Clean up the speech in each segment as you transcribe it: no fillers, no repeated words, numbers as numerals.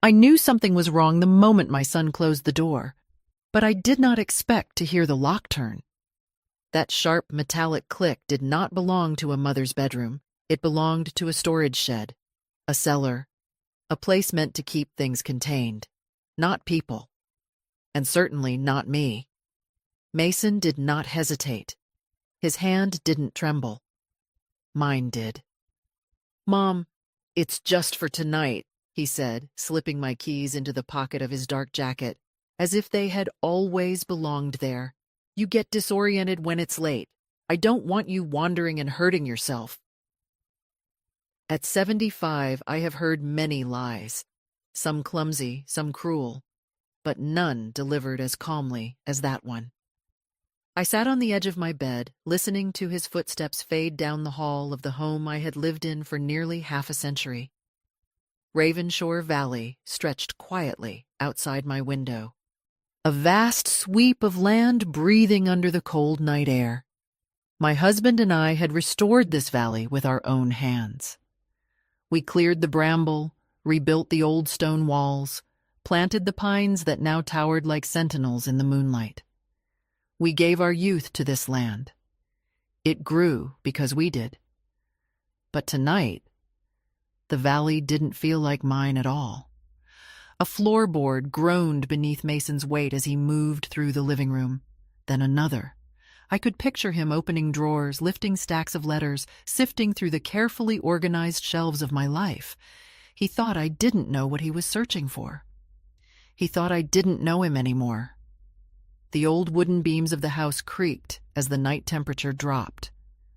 I knew something was wrong the moment my son closed the door, but I did not expect to hear the lock turn. That sharp metallic click did not belong to a mother's bedroom. It belonged to a storage shed, a cellar, a place meant to keep things contained, not people, and certainly not me. Mason did not hesitate. His hand didn't tremble. Mine did. "Mom, it's just for tonight," he said, slipping my keys into the pocket of his dark jacket, as if they had always belonged there. "You get disoriented when it's late. I don't want you wandering and hurting yourself." At 75, I have heard many lies, some clumsy, some cruel, but none delivered as calmly as that one. I sat on the edge of my bed, listening to his footsteps fade down the hall of the home I had lived in for nearly half a century. Ravenshore Valley stretched quietly outside my window, a vast sweep of land breathing under the cold night air. My husband and I had restored this valley with our own hands. We cleared the bramble, rebuilt the old stone walls, planted the pines that now towered like sentinels in the moonlight. We gave our youth to this land. It grew because we did. But tonight, the valley didn't feel like mine at all. A floorboard groaned beneath Mason's weight as he moved through the living room. Then another. I could picture him opening drawers, lifting stacks of letters, sifting through the carefully organized shelves of my life. He thought I didn't know what he was searching for. He thought I didn't know him anymore. The old wooden beams of the house creaked as the night temperature dropped,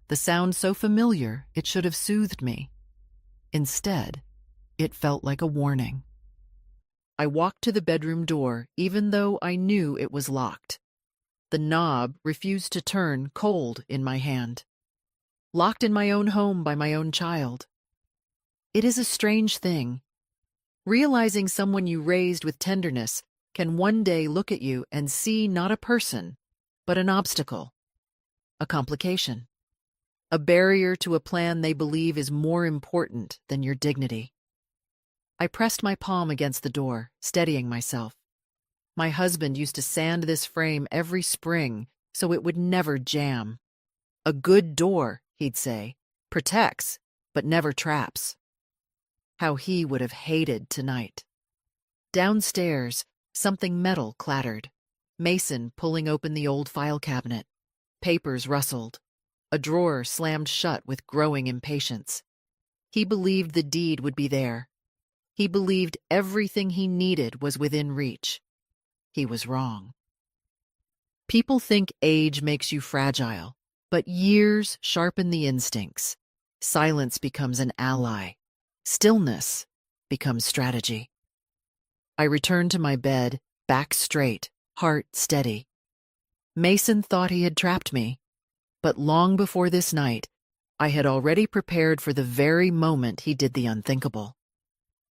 the sound so familiar it should have soothed me. Instead, it felt like a warning. I walked to the bedroom door, even though I knew it was locked. The knob refused to turn, cold in my hand. Locked in my own home by my own child. It is a strange thing. Realizing someone you raised with tenderness can one day look at you and see not a person, but an obstacle, a complication, a barrier to a plan they believe is more important than your dignity. I pressed my palm against the door, steadying myself. My husband used to sand this frame every spring so it would never jam. "A good door," he'd say, "protects, but never traps." How he would have hated tonight. Downstairs, something metal clattered. Mason pulling open the old file cabinet. Papers rustled. A drawer slammed shut with growing impatience. He believed the deed would be there. He believed everything he needed was within reach. He was wrong. People think age makes you fragile, but years sharpen the instincts. Silence becomes an ally. Stillness becomes strategy. I returned to my bed, back straight, heart steady. Mason thought he had trapped me, but long before this night, I had already prepared for the very moment he did the unthinkable.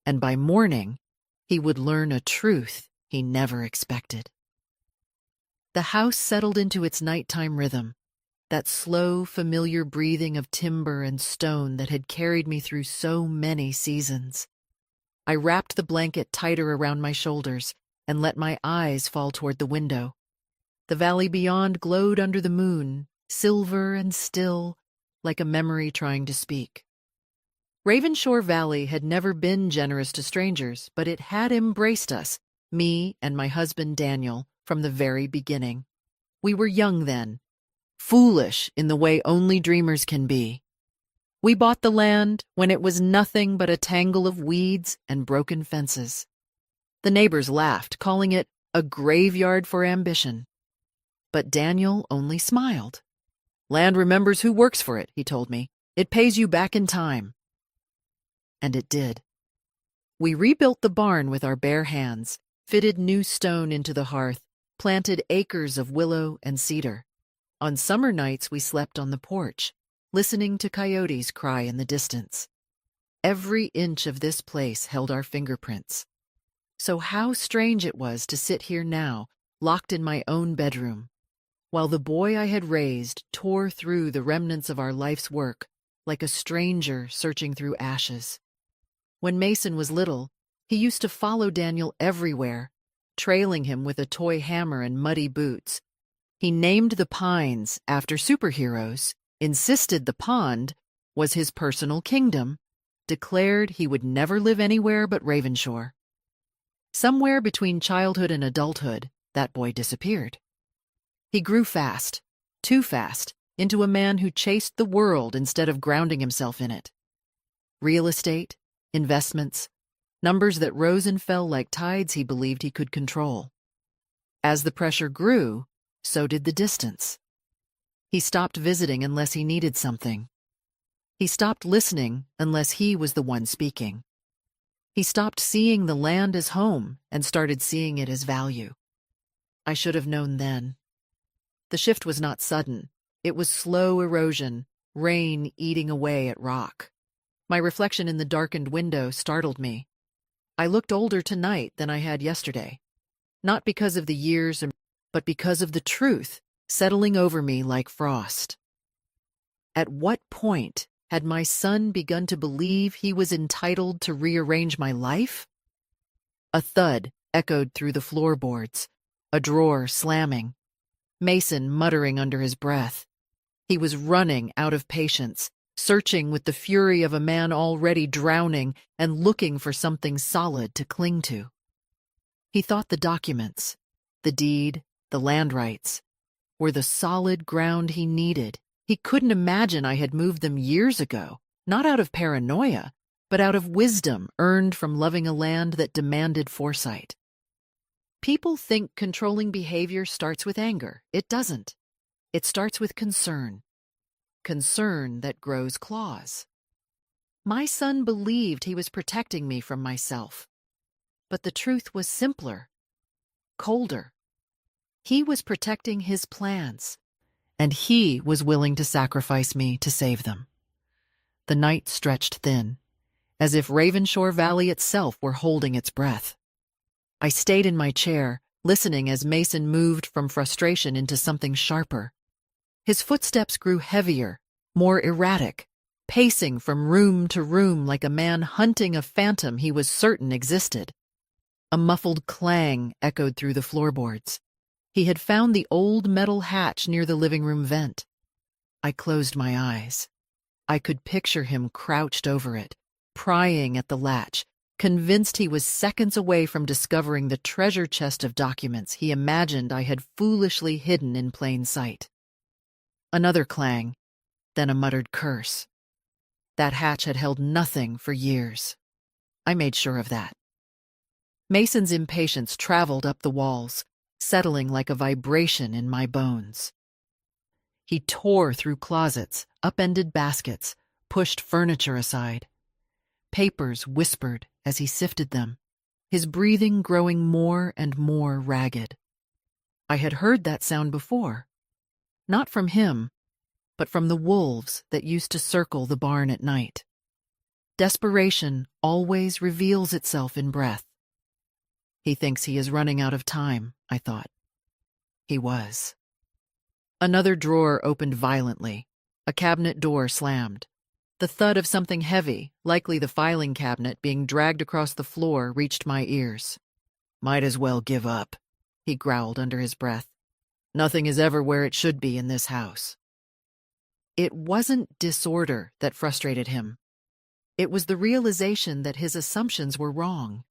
And by morning, he would learn a truth he never expected. The house settled into its nighttime rhythm, that slow, familiar breathing of timber and stone that had carried me through so many seasons. I wrapped the blanket tighter around my shoulders and let my eyes fall toward the window. The valley beyond glowed under the moon, silver and still, like a memory trying to speak. Ravenshore Valley had never been generous to strangers, but it had embraced us, me and my husband Daniel, from the very beginning. We were young then, foolish in the way only dreamers can be. We bought the land when it was nothing but a tangle of weeds and broken fences. The neighbors laughed, calling it a graveyard for ambition. But Daniel only smiled. "Land remembers who works for it," he told me. "It pays you back in time." And it did. We rebuilt the barn with our bare hands, fitted new stone into the hearth, planted acres of willow and cedar. On summer nights we slept on the porch, listening to coyotes cry in the distance. Every inch of this place held our fingerprints. So how strange it was to sit here now, locked in my own bedroom, while the boy I had raised tore through the remnants of our life's work like a stranger searching through ashes. When Mason was little, He used to follow Daniel everywhere, trailing him with a toy hammer and muddy boots. He named the pines after superheroes, insisted the pond was his personal kingdom, declared he would never live anywhere but Ravenshore. Somewhere between childhood and adulthood, that boy disappeared. He grew fast, too fast, into a man who chased the world instead of grounding himself in it. Real estate, investments, numbers that rose and fell like tides he believed he could control. As the pressure grew, so did the distance. He stopped visiting unless he needed something. He stopped listening unless he was the one speaking. He stopped seeing the land as home and started seeing it as value. I should have known then. The shift was not sudden. It was slow erosion, rain eating away at rock. My reflection in the darkened window startled me. I looked older tonight than I had yesterday, not because of the years, but because of the truth settling over me like frost. At what point had my son begun to believe he was entitled to rearrange my life? A thud echoed through the floorboards, a drawer slamming, Mason muttering under his breath. He was running out of patience, searching with the fury of a man already drowning and looking for something solid to cling to. He thought the documents, the deed, the land rights, were the solid ground he needed. He couldn't imagine I had moved them years ago, not out of paranoia, but out of wisdom earned from loving a land that demanded foresight. People think controlling behavior starts with anger. It doesn't. It starts with concern. Concern that grows claws. My son believed he was protecting me from myself. But the truth was simpler, colder. He was protecting his plans, and he was willing to sacrifice me to save them. The night stretched thin, as if Ravenshore Valley itself were holding its breath. I stayed in my chair, listening as Mason moved from frustration into something sharper. His footsteps grew heavier, more erratic, pacing from room to room like a man hunting a phantom he was certain existed. A muffled clang echoed through the floorboards. He had found the old metal hatch near the living room vent. I closed my eyes. I could picture him crouched over it, prying at the latch, convinced he was seconds away from discovering the treasure chest of documents he imagined I had foolishly hidden in plain sight. Another clang, then a muttered curse. That hatch had held nothing for years. I made sure of that. Mason's impatience traveled up the walls, settling like a vibration in my bones. He tore through closets, upended baskets, pushed furniture aside. Papers whispered as he sifted them, his breathing growing more and more ragged. I had heard that sound before, not from him, but from the wolves that used to circle the barn at night. Desperation always reveals itself in breath. He thinks he is running out of time, I thought. He was. Another drawer opened violently. A cabinet door slammed. The thud of something heavy, likely the filing cabinet, being dragged across the floor reached my ears. "Might as well give up," he growled under his breath. "Nothing is ever where it should be in this house." It wasn't disorder that frustrated him. It was the realization that his assumptions were wrong.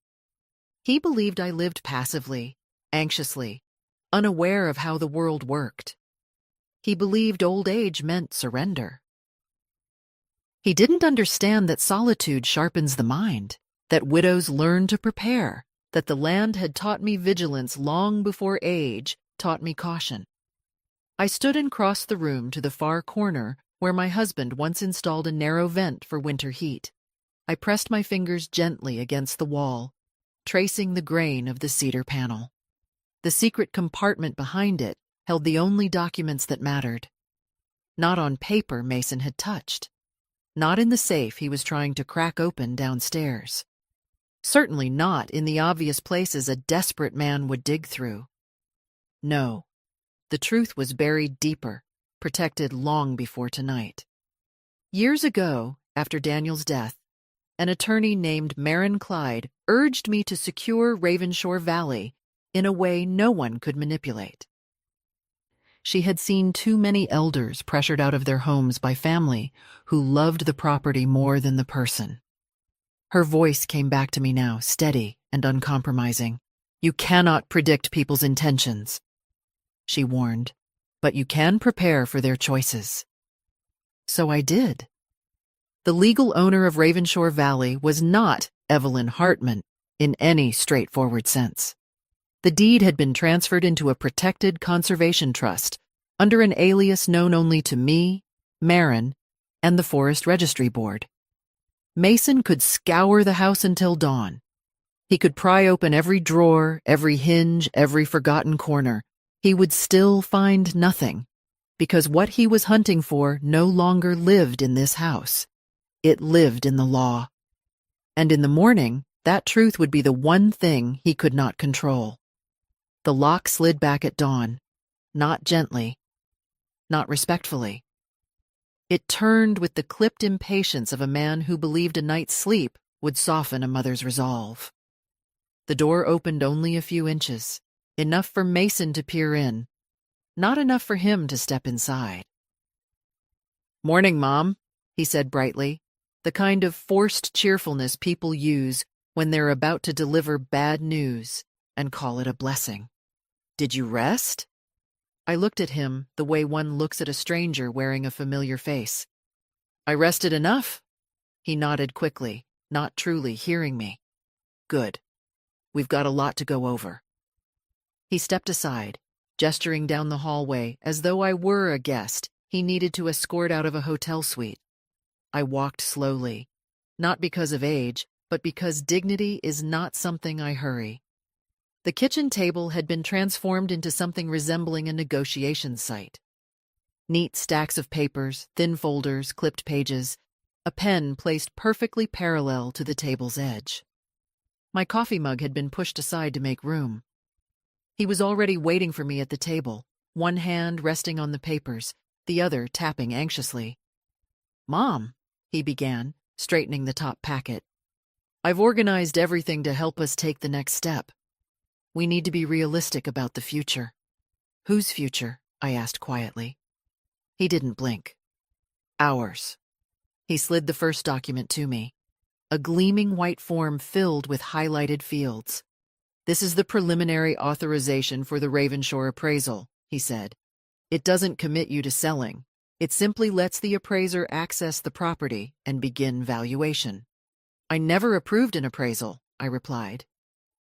He believed I lived passively, anxiously, unaware of how the world worked. He believed old age meant surrender. He didn't understand that solitude sharpens the mind, that widows learn to prepare, that the land had taught me vigilance long before age taught me caution. I stood and crossed the room to the far corner where my husband once installed a narrow vent for winter heat. I pressed my fingers gently against the wall, tracing the grain of the cedar panel. The secret compartment behind it held the only documents that mattered. Not on paper Mason had touched. Not in the safe he was trying to crack open downstairs. Certainly not in the obvious places a desperate man would dig through. No, the truth was buried deeper, protected long before tonight. Years ago, after Daniel's death, an attorney named Marin Clyde urged me to secure Ravenshore Valley in a way no one could manipulate. She had seen too many elders pressured out of their homes by family who loved the property more than the person. Her voice came back to me now, steady and uncompromising. "You cannot predict people's intentions," she warned, "but you can prepare for their choices." So I did. The legal owner of Ravenshore Valley was not Evelyn Hartman in any straightforward sense. The deed had been transferred into a protected conservation trust under an alias known only to me, Marin, and the Forest Registry Board. Mason could scour the house until dawn. He could pry open every drawer, every hinge, every forgotten corner. He would still find nothing, because what he was hunting for no longer lived in this house. It lived in the law. And in the morning, that truth would be the one thing he could not control. The lock slid back at dawn, not gently, not respectfully. It turned with the clipped impatience of a man who believed a night's sleep would soften a mother's resolve. The door opened only a few inches, enough for Mason to peer in, not enough for him to step inside. "Morning, Mom," he said brightly, the kind of forced cheerfulness people use when they're about to deliver bad news and call it a blessing. "Did you rest?" I looked at him the way one looks at a stranger wearing a familiar face. "I rested enough." He nodded quickly, not truly hearing me. "Good. We've got a lot to go over." He stepped aside, gesturing down the hallway as though I were a guest he needed to escort out of a hotel suite. I walked slowly, not because of age, but because dignity is not something I hurry. The kitchen table had been transformed into something resembling a negotiation site. Neat stacks of papers, thin folders, clipped pages, a pen placed perfectly parallel to the table's edge. My coffee mug had been pushed aside to make room. He was already waiting for me at the table, one hand resting on the papers, the other tapping anxiously. "Mom," he began, straightening the top packet, "I've organized everything to help us take the next step. We need to be realistic about the future." "Whose future?" I asked quietly. He didn't blink. "Ours." He slid the first document to me, a gleaming white form filled with highlighted fields. "This is the preliminary authorization for the Ravenshore appraisal," he said. "It doesn't commit you to selling. It simply lets the appraiser access the property and begin valuation." "I never approved an appraisal," I replied.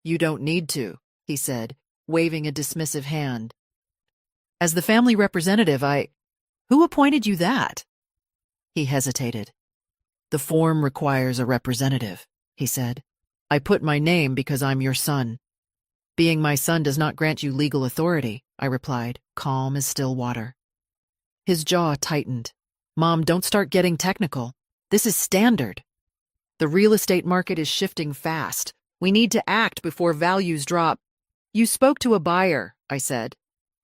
"You don't need to," he said, waving a dismissive hand. "As the family representative, Who appointed you that?" He hesitated. "The form requires a representative," he said. "I put my name because I'm your son." "Being my son does not grant you legal authority," I replied, calm as still water. His jaw tightened. "Mom, don't start getting technical. This is standard. The real estate market is shifting fast. We need to act before values drop." "You spoke to a buyer," I said.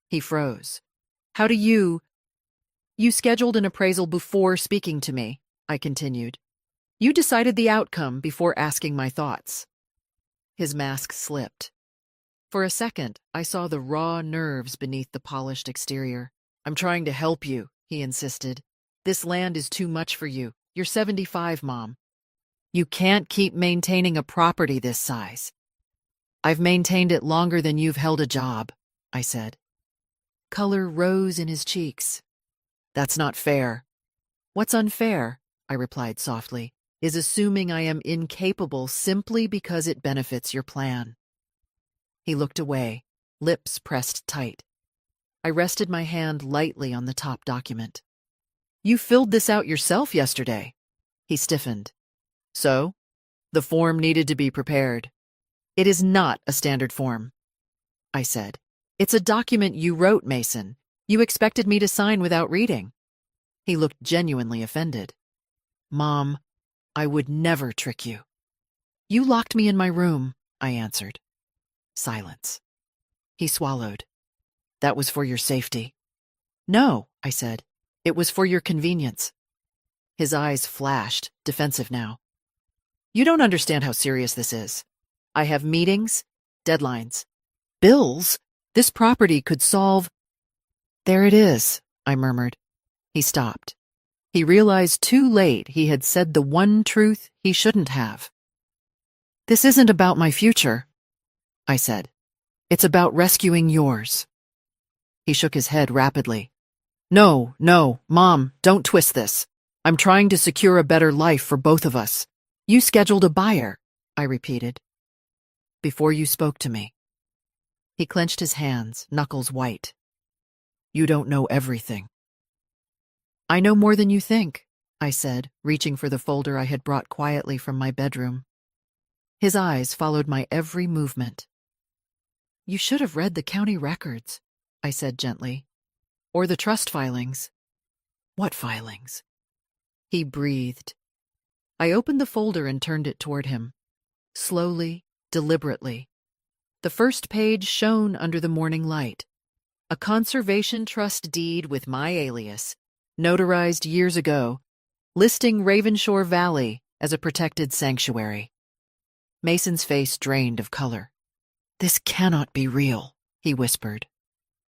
He froze. "How do you—" "You scheduled an appraisal before speaking to me," I continued. "You decided the outcome before asking my thoughts." His mask slipped. For a second, I saw the raw nerves beneath the polished exterior. "I'm trying to help you," he insisted. "This land is too much for you. You're 75, Mom. You can't keep maintaining a property this size." "I've maintained it longer than you've held a job," I said. Color rose in his cheeks. "That's not fair." "What's unfair," I replied softly, "is assuming I am incapable simply because it benefits your plan." He looked away, lips pressed tight. I rested my hand lightly on the top document. "You filled this out yourself yesterday." He stiffened. "So? The form needed to be prepared." "It is not a standard form," I said. "It's a document you wrote, Mason. You expected me to sign without reading." He looked genuinely offended. "Mom, I would never trick you." "You locked me in my room," I answered. Silence. He swallowed. "That was for your safety." "No," I said. "It was for your convenience." His eyes flashed, defensive now. You don't understand how serious this is. I have meetings, deadlines, bills. This property could solve. There it is, I murmured. He stopped. He realized too late he had said the one truth he shouldn't have. This isn't about my future, I said. It's about rescuing yours. He shook his head rapidly. No, Mom, don't twist this. I'm trying to secure a better life for both of us. You scheduled a buyer, I repeated. Before you spoke to me. He clenched his hands, knuckles white. You don't know everything. I know more than you think, I said, reaching for the folder I had brought quietly from my bedroom. His eyes followed my every movement. You should have read the county records, I said gently. Or the trust filings. What filings? He breathed. I opened the folder and turned it toward him. Slowly, deliberately. The first page shone under the morning light. A conservation trust deed with my alias, notarized years ago, listing Ravenshore Valley as a protected sanctuary. Mason's face drained of color. This cannot be real, he whispered.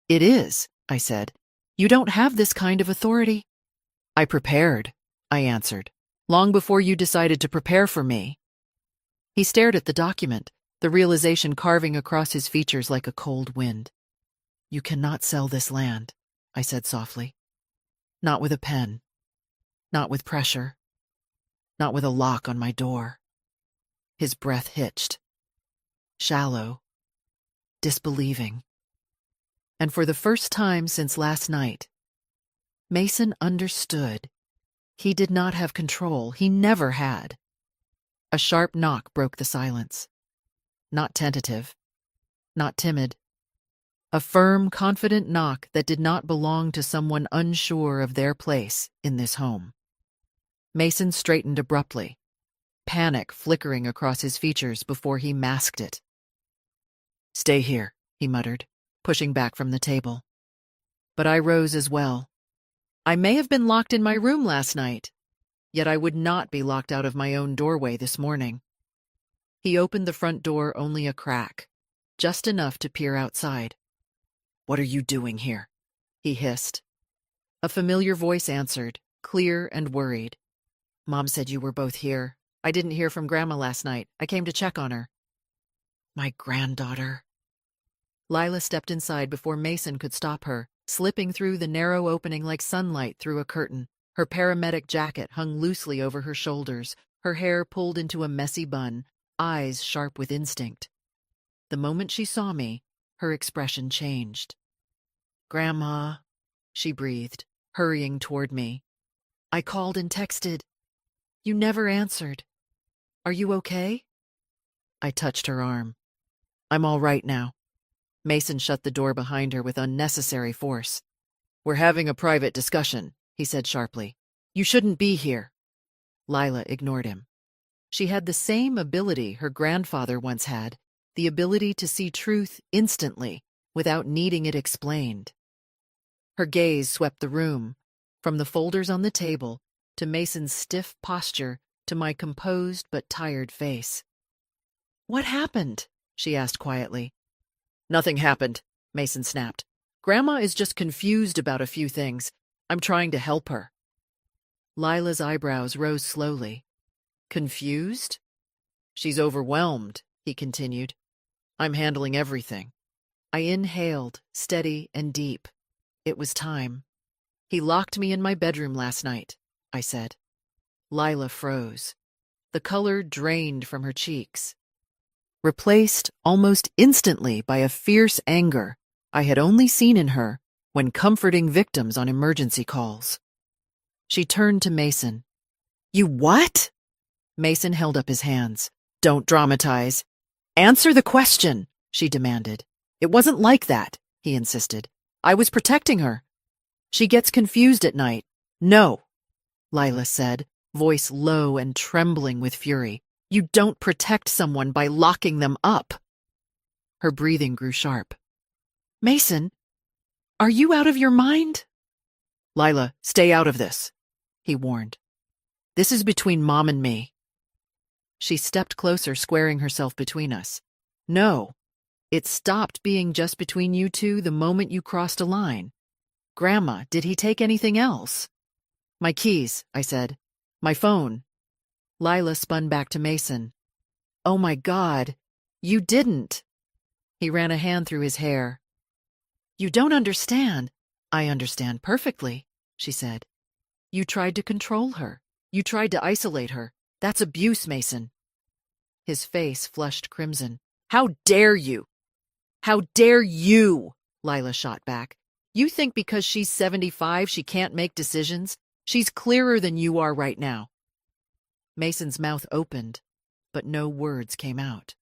It is, I said. You don't have this kind of authority. I prepared, I answered, long before you decided to prepare for me. He stared at the document, the realization carving across his features like a cold wind. You cannot sell this land, I said softly. Not with a pen. Not with pressure. Not with a lock on my door. His breath hitched. Shallow. Disbelieving. And for the first time since last night, Mason understood. He did not have control. He never had. A sharp knock broke the silence. Not tentative. Not timid. A firm, confident knock that did not belong to someone unsure of their place in this home. Mason straightened abruptly, panic flickering across his features before he masked it. Stay here, he muttered, pushing back from the table. But I rose as well. I may have been locked in my room last night, yet I would not be locked out of my own doorway this morning. He opened the front door only a crack, just enough to peer outside. What are you doing here? He hissed. A familiar voice answered, clear and worried. Mom said you were both here. I didn't hear from Grandma last night. I came to check on her. My granddaughter. Lila stepped inside before Mason could stop her, slipping through the narrow opening like sunlight through a curtain. Her paramedic jacket hung loosely over her shoulders, her hair pulled into a messy bun, eyes sharp with instinct. The moment she saw me, her expression changed. Grandma, she breathed, hurrying toward me. I called and texted. You never answered. Are you okay? I touched her arm. I'm all right now. Mason shut the door behind her with unnecessary force. We're having a private discussion, he said sharply. You shouldn't be here. Lila ignored him. She had the same ability her grandfather once had, the ability to see truth instantly, without needing it explained. Her gaze swept the room, from the folders on the table, to Mason's stiff posture, to my composed but tired face. What happened? She asked quietly. Nothing happened, Mason snapped. Grandma is just confused about a few things. I'm trying to help her. Lila's eyebrows rose slowly. Confused? She's overwhelmed, he continued. I'm handling everything. I inhaled, steady and deep. It was time. He locked me in my bedroom last night, I said. Lila froze. The color drained from her cheeks. Replaced almost instantly by a fierce anger I had only seen in her when comforting victims on emergency calls. She turned to Mason. You what? Mason held up his hands. Don't dramatize. Answer the question, she demanded. It wasn't like that, he insisted. I was protecting her. She gets confused at night. No, Lila said, voice low and trembling with fury. You don't protect someone by locking them up. Her breathing grew sharp. Mason, are you out of your mind? Lila, stay out of this, he warned. This is between Mom and me. She stepped closer, squaring herself between us. No, it stopped being just between you two the moment you crossed a line. Grandma, did he take anything else? My keys, I said. My phone. Lila spun back to Mason. Oh my God, you didn't. He ran a hand through his hair. You don't understand. I understand perfectly, she said. You tried to control her. You tried to isolate her. That's abuse, Mason. His face flushed crimson. How dare you? How dare you? Lila shot back. You think because she's 75 she can't make decisions? She's clearer than you are right now. Mason's mouth opened, but no words came out.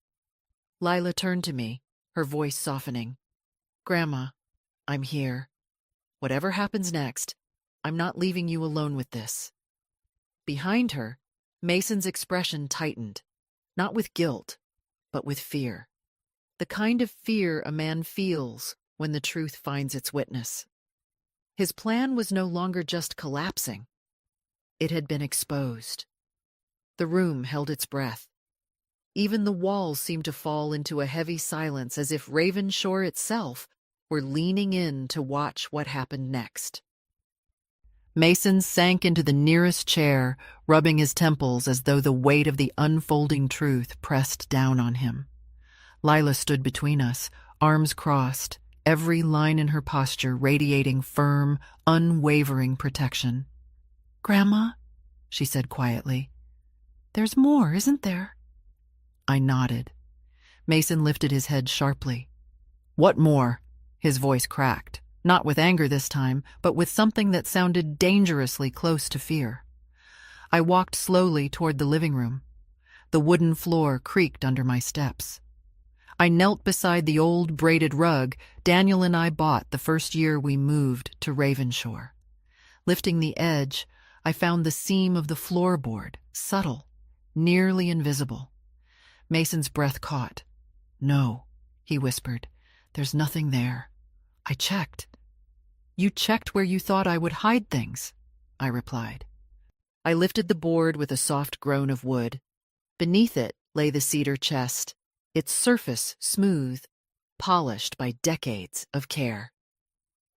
Lila turned to me, her voice softening. Grandma, I'm here. Whatever happens next, I'm not leaving you alone with this. Behind her, Mason's expression tightened, not with guilt, but with fear. The kind of fear a man feels when the truth finds its witness. His plan was no longer just collapsing. It had been exposed. The room held its breath. Even the walls seemed to fall into a heavy silence, as if Ravenshore itself were leaning in to watch what happened next. Mason sank into the nearest chair, rubbing his temples as though the weight of the unfolding truth pressed down on him. Lila stood between us, arms crossed, every line in her posture radiating firm, unwavering protection. Grandma, she said quietly, there's more, isn't there? I nodded. Mason lifted his head sharply. What more? His voice cracked, not with anger this time, but with something that sounded dangerously close to fear. I walked slowly toward the living room. The wooden floor creaked under my steps. I knelt beside the old braided rug Daniel and I bought the first year we moved to Ravenshore. Lifting the edge, I found the seam of the floorboard, subtle, nearly invisible. Mason's breath caught. No, he whispered. There's nothing there. I checked. You checked where you thought I would hide things, I replied. I lifted the board with a soft groan of wood. Beneath it lay the cedar chest, its surface smooth, polished by decades of care.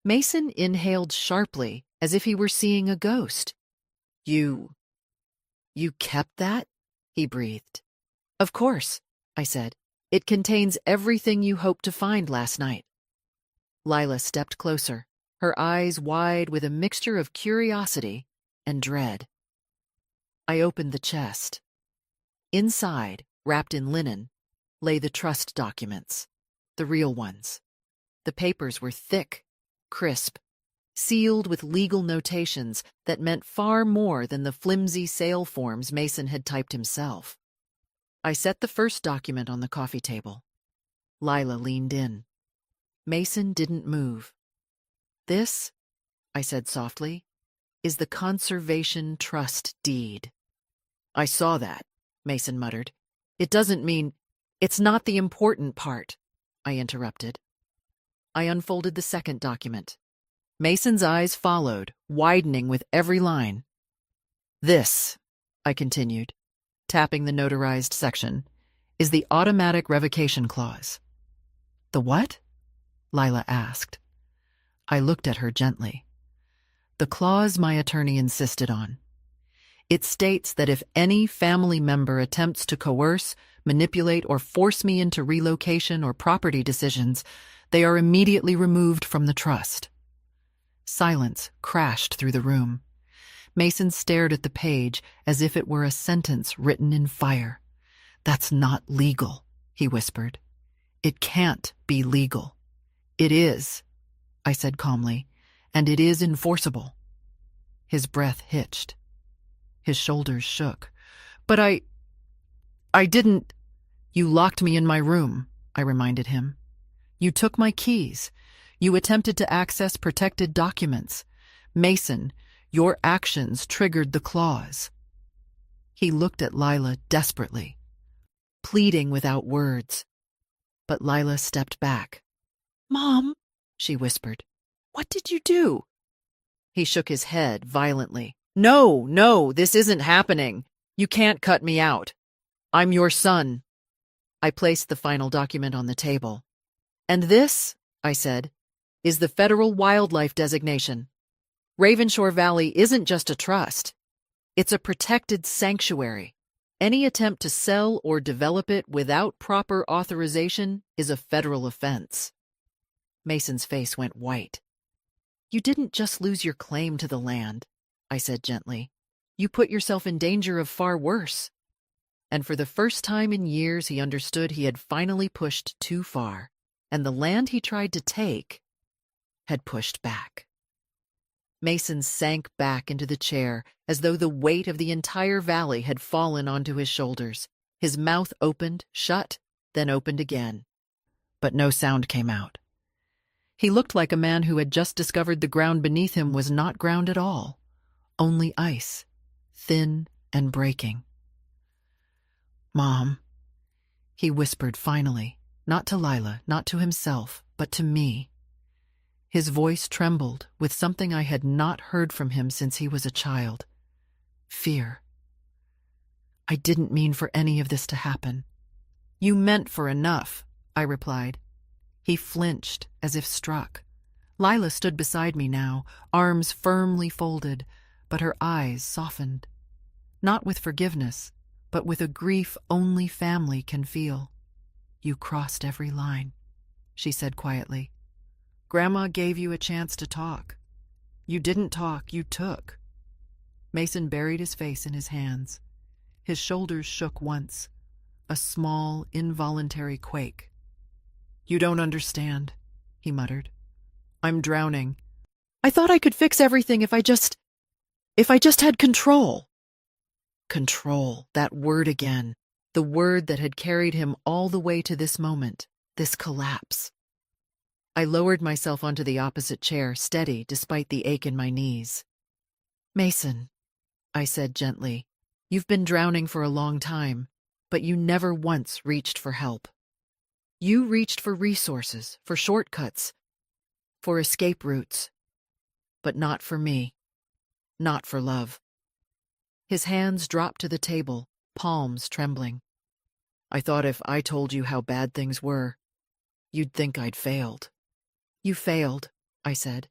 Mason inhaled sharply, as if he were seeing a ghost. You kept that? He breathed. Of course, I said. It contains everything you hoped to find last night. Lila stepped closer, her eyes wide with a mixture of curiosity and dread. I opened the chest. Inside, wrapped in linen, lay the trust documents, the real ones. The papers were thick, crisp, sealed with legal notations that meant far more than the flimsy sale forms Mason had typed himself. I set the first document on the coffee table. Lila leaned in. Mason didn't move. This, I said softly, is the conservation trust deed. I saw that, Mason muttered. It doesn't mean... It's not the important part, I interrupted. I unfolded the second document. Mason's eyes followed, widening with every line. This, I continued, tapping the notarized section, is the automatic revocation clause. The what? Lila asked. I looked at her gently. The clause my attorney insisted on. It states that if any family member attempts to coerce, manipulate, or force me into relocation or property decisions, they are immediately removed from the trust. Silence crashed through the room. Mason stared at the page as if it were a sentence written in fire. That's not legal, he whispered. It can't be legal. It is, I said calmly, and it is enforceable. His breath hitched. His shoulders shook. But I didn't... You locked me in my room, I reminded him. You took my keys. You attempted to access protected documents. Mason, your actions triggered the clause. He looked at Lila desperately, pleading without words. But Lila stepped back. Mom, she whispered, what did you do? He shook his head violently. No, this isn't happening. You can't cut me out. I'm your son. I placed the final document on the table. And this, I said, is the federal wildlife designation. Ravenshore Valley isn't just a trust. It's a protected sanctuary. Any attempt to sell or develop it without proper authorization is a federal offense. Mason's face went white. You didn't just lose your claim to the land, I said gently. You put yourself in danger of far worse. And for the first time in years, he understood he had finally pushed too far, and the land he tried to take had pushed back. Mason sank back into the chair as though the weight of the entire valley had fallen onto his shoulders. His mouth opened, shut, then opened again. But no sound came out. He looked like a man who had just discovered the ground beneath him was not ground at all, only ice, thin and breaking. Mom, he whispered finally, not to Lila, not to himself, but to me. His voice trembled with something I had not heard from him since he was a child. Fear. I didn't mean for any of this to happen. You meant for enough, I replied. He flinched as if struck. Lila stood beside me now, arms firmly folded, but her eyes softened. Not with forgiveness, but with a grief only family can feel. You crossed every line, she said quietly. Grandma gave you a chance to talk. You didn't talk, you took. Mason buried his face in his hands. His shoulders shook once, a small, involuntary quake. You don't understand, he muttered. I'm drowning. I thought I could fix everything if I just had control. Control, that word again, the word that had carried him all the way to this moment, this collapse. I lowered myself onto the opposite chair, steady despite the ache in my knees. Mason, I said gently, you've been drowning for a long time, but you never once reached for help. You reached for resources, for shortcuts, for escape routes, but not for me, not for love. His hands dropped to the table, palms trembling. I thought if I told you how bad things were, you'd think I'd failed. You failed, I said,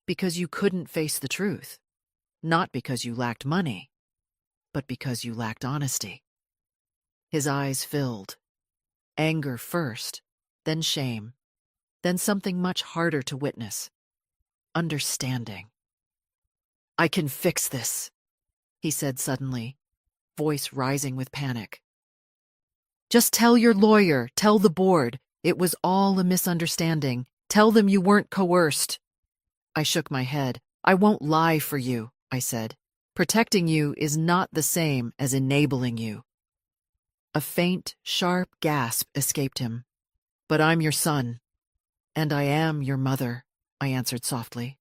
because you couldn't face the truth, not because you lacked money, but because you lacked honesty. His eyes filled. Anger first, then shame, then something much harder to witness. Understanding. I can fix this, he said suddenly, voice rising with panic. Just tell your lawyer, tell the board, it was all a misunderstanding. Tell them you weren't coerced. I shook my head. I won't lie for you, I said. Protecting you is not the same as enabling you. A faint, sharp gasp escaped him. But I'm your son. And I am your mother, I answered softly.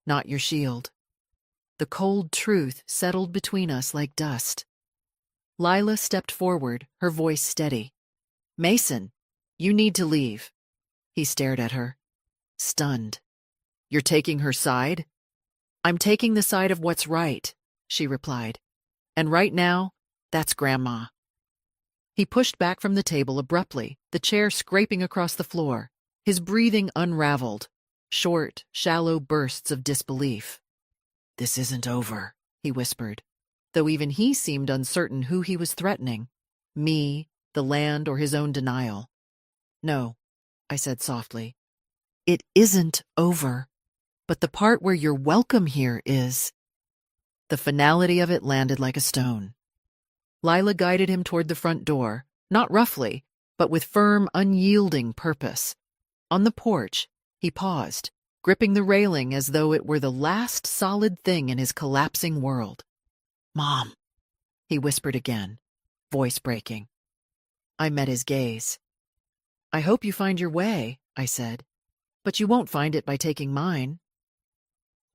Not your shield. The cold truth settled between us like dust. Lila stepped forward, her voice steady. Mason, you need to leave. He stared at her, stunned. You're taking her side? I'm taking the side of what's right, she replied. And right now, that's Grandma. He pushed back from the table abruptly, the chair scraping across the floor. His breathing unraveled, short, shallow bursts of disbelief. This isn't over, he whispered, though even he seemed uncertain who he was threatening, me, the land, or his own denial. No, I said softly. It isn't over, but the part where you're welcome here is. The finality of it landed like a stone. Lila guided him toward the front door, not roughly, but with firm, unyielding purpose. On the porch, he paused, gripping the railing as though it were the last solid thing in his collapsing world. Mom, he whispered again, voice breaking. I met his gaze. I hope you find your way, I said, but you won't find it by taking mine.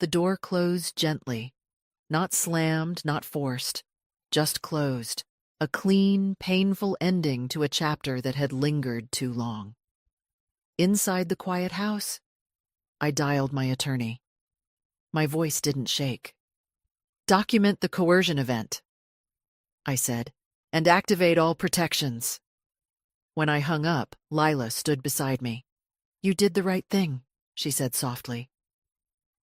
The door closed gently, not slammed, not forced, just closed, a clean, painful ending to a chapter that had lingered too long. Inside the quiet house, I dialed my attorney. My voice didn't shake. Document the coercion event, I said, And activate all protections. When I hung up, Lila stood beside me. You did the right thing, she said softly.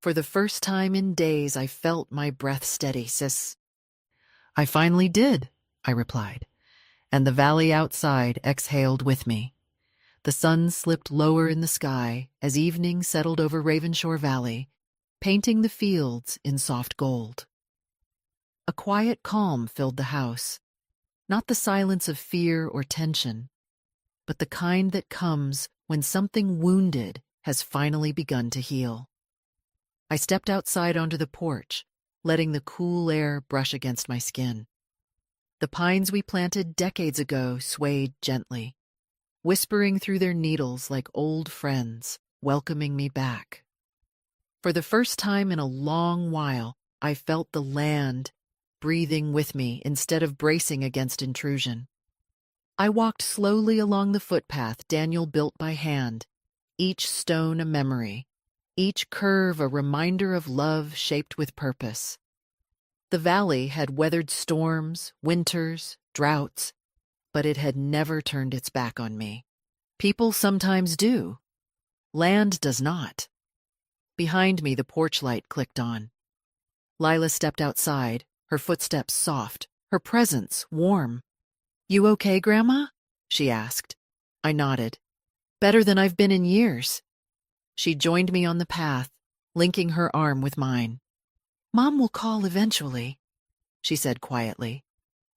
For the first time in days, I felt my breath steady, sis. I finally did, I replied, and the valley outside exhaled with me. The sun slipped lower in the sky as evening settled over Ravenshore Valley, painting the fields in soft gold. A quiet calm filled the house, not the silence of fear or tension, but the kind that comes when something wounded has finally begun to heal. I stepped outside onto the porch, letting the cool air brush against my skin. The pines we planted decades ago swayed gently, whispering through their needles like old friends, welcoming me back. For the first time in a long while, I felt the land breathing with me instead of bracing against intrusion. I walked slowly along the footpath Daniel built by hand, each stone a memory, each curve a reminder of love shaped with purpose. The valley had weathered storms, winters, droughts, but it had never turned its back on me. People sometimes do. Land does not. Behind me, the porch light clicked on. Lila stepped outside, her footsteps soft, her presence warm. You okay, Grandma? She asked. I nodded. Better than I've been in years. She joined me on the path, linking her arm with mine. Mom will call eventually, she said quietly.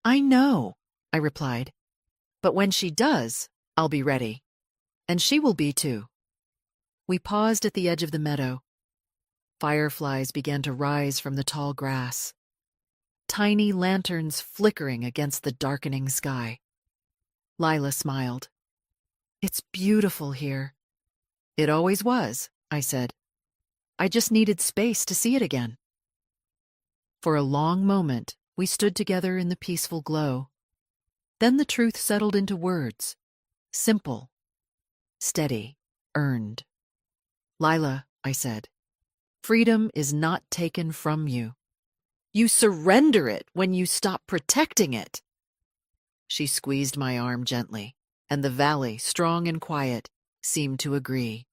I know, I replied. But when she does, I'll be ready. And she will be too. We paused at the edge of the meadow. Fireflies began to rise from the tall grass, tiny lanterns flickering against the darkening sky. Lila smiled. It's beautiful here. It always was, I said. I just needed space to see it again. For a long moment, we stood together in the peaceful glow. Then the truth settled into words. Simple, steady, earned. Lila, I said, freedom is not taken from you. You surrender it when you stop protecting it. She squeezed my arm gently, and the valley, strong and quiet, seemed to agree.